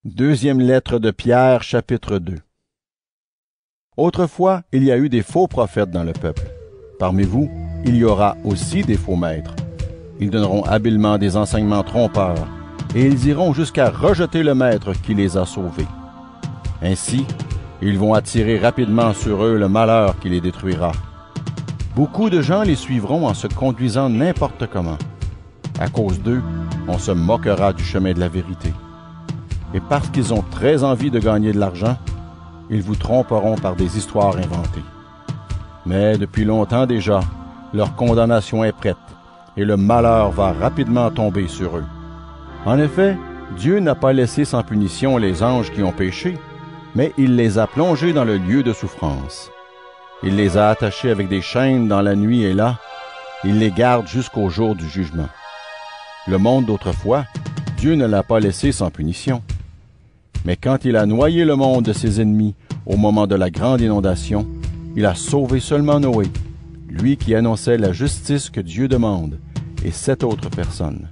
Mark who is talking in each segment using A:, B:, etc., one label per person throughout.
A: Deuxième lettre de Pierre, chapitre 2. Autrefois, il y a eu des faux prophètes dans le peuple. Parmi vous, il y aura aussi des faux maîtres. Ils donneront habilement des enseignements trompeurs, et ils iront jusqu'à rejeter le maître qui les a sauvés. Ainsi, ils vont attirer rapidement sur eux le malheur qui les détruira. Beaucoup de gens les suivront en se conduisant n'importe comment. À cause d'eux, on se moquera du chemin de la vérité. Et parce qu'ils ont très envie de gagner de l'argent, ils vous tromperont par des histoires inventées. Mais depuis longtemps déjà, leur condamnation est prête, et le malheur va rapidement tomber sur eux. En effet, Dieu n'a pas laissé sans punition les anges qui ont péché, mais il les a plongés dans le lieu de souffrance. Il les a attachés avec des chaînes dans la nuit, et là, il les garde jusqu'au jour du jugement. Le monde d'autrefois, Dieu ne l'a pas laissé sans punition. Mais quand il a noyé le monde de ses ennemis au moment de la grande inondation, il a sauvé seulement Noé, lui qui annonçait la justice que Dieu demande, et 7 autres personnes.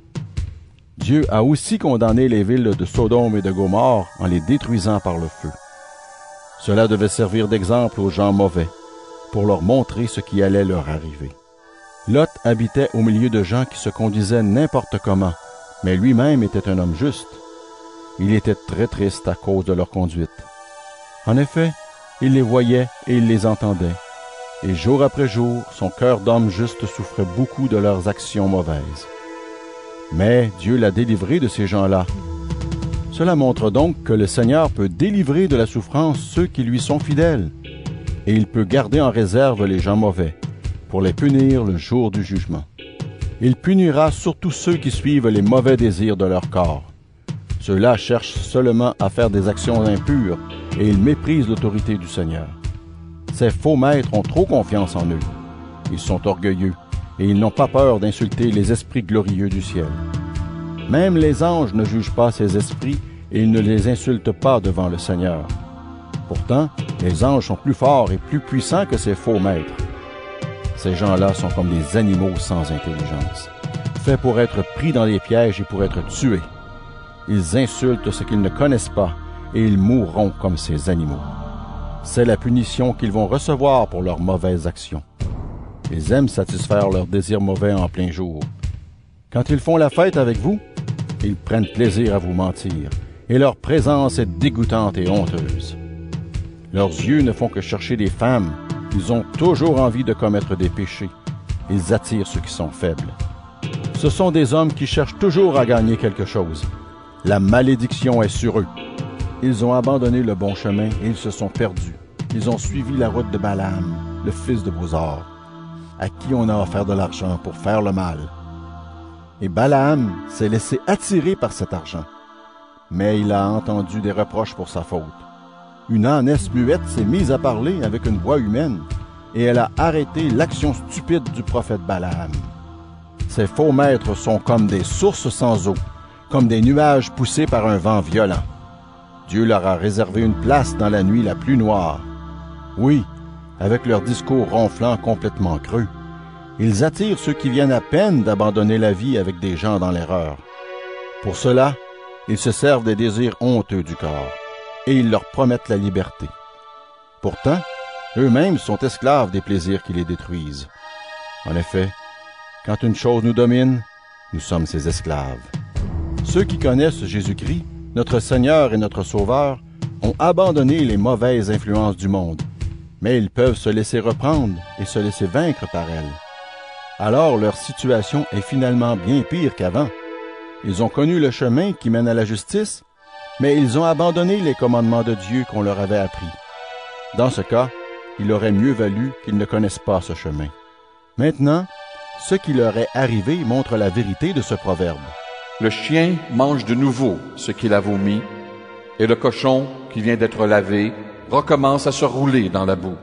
A: Dieu a aussi condamné les villes de Sodome et de Gomorrhe en les détruisant par le feu. Cela devait servir d'exemple aux gens mauvais, pour leur montrer ce qui allait leur arriver. Lot habitait au milieu de gens qui se conduisaient n'importe comment, mais lui-même était un homme juste. Il était très triste à cause de leur conduite. En effet, il les voyait et il les entendait, et jour après jour, son cœur d'homme juste souffrait beaucoup de leurs actions mauvaises. Mais Dieu l'a délivré de ces gens-là. Cela montre donc que le Seigneur peut délivrer de la souffrance ceux qui lui sont fidèles, et il peut garder en réserve les gens mauvais, pour les punir le jour du jugement. Il punira surtout ceux qui suivent les mauvais désirs de leur corps. Ceux-là cherchent seulement à faire des actions impures, et ils méprisent l'autorité du Seigneur. Ces faux maîtres ont trop confiance en eux. Ils sont orgueilleux, et ils n'ont pas peur d'insulter les esprits glorieux du ciel. Même les anges ne jugent pas ces esprits, et ils ne les insultent pas devant le Seigneur. Pourtant, les anges sont plus forts et plus puissants que ces faux maîtres. Ces gens-là sont comme des animaux sans intelligence, faits pour être pris dans des pièges et pour être tués. Ils insultent ce qu'ils ne connaissent pas, et ils mourront comme ces animaux. C'est la punition qu'ils vont recevoir pour leurs mauvaises actions. Ils aiment satisfaire leurs désirs mauvais en plein jour. Quand ils font la fête avec vous, ils prennent plaisir à vous mentir, et leur présence est dégoûtante et honteuse. Leurs yeux ne font que chercher des femmes. Ils ont toujours envie de commettre des péchés. Ils attirent ceux qui sont faibles. Ce sont des hommes qui cherchent toujours à gagner quelque chose. La malédiction est sur eux. Ils ont abandonné le bon chemin et ils se sont perdus. Ils ont suivi la route de Balaam, le fils de Bosor, à qui on a offert de l'argent pour faire le mal. Et Balaam s'est laissé attirer par cet argent. Mais il a entendu des reproches pour sa faute. Une ânesse muette s'est mise à parler avec une voix humaine, et elle a arrêté l'action stupide du prophète Balaam. Ces faux maîtres sont comme des sources sans eau, comme des nuages poussés par un vent violent. Dieu leur a réservé une place dans la nuit la plus noire. Oui, avec leur discours ronflant complètement creux, ils attirent ceux qui viennent à peine d'abandonner la vie avec des gens dans l'erreur. Pour cela, ils se servent des désirs honteux du corps, et ils leur promettent la liberté. Pourtant, eux-mêmes sont esclaves des plaisirs qui les détruisent. En effet, quand une chose nous domine, nous sommes ses esclaves. Ceux qui connaissent Jésus-Christ, notre Seigneur et notre Sauveur, ont abandonné les mauvaises influences du monde, mais ils peuvent se laisser reprendre et se laisser vaincre par elles. Alors leur situation est finalement bien pire qu'avant. Ils ont connu le chemin qui mène à la justice, mais ils ont abandonné les commandements de Dieu qu'on leur avait appris. Dans ce cas, il aurait mieux valu qu'ils ne connaissent pas ce chemin. Maintenant, ce qui leur est arrivé montre la vérité de ce proverbe.
B: Le chien mange de nouveau ce qu'il a vomi, et le cochon qui vient d'être lavé recommence à se rouler dans la boue.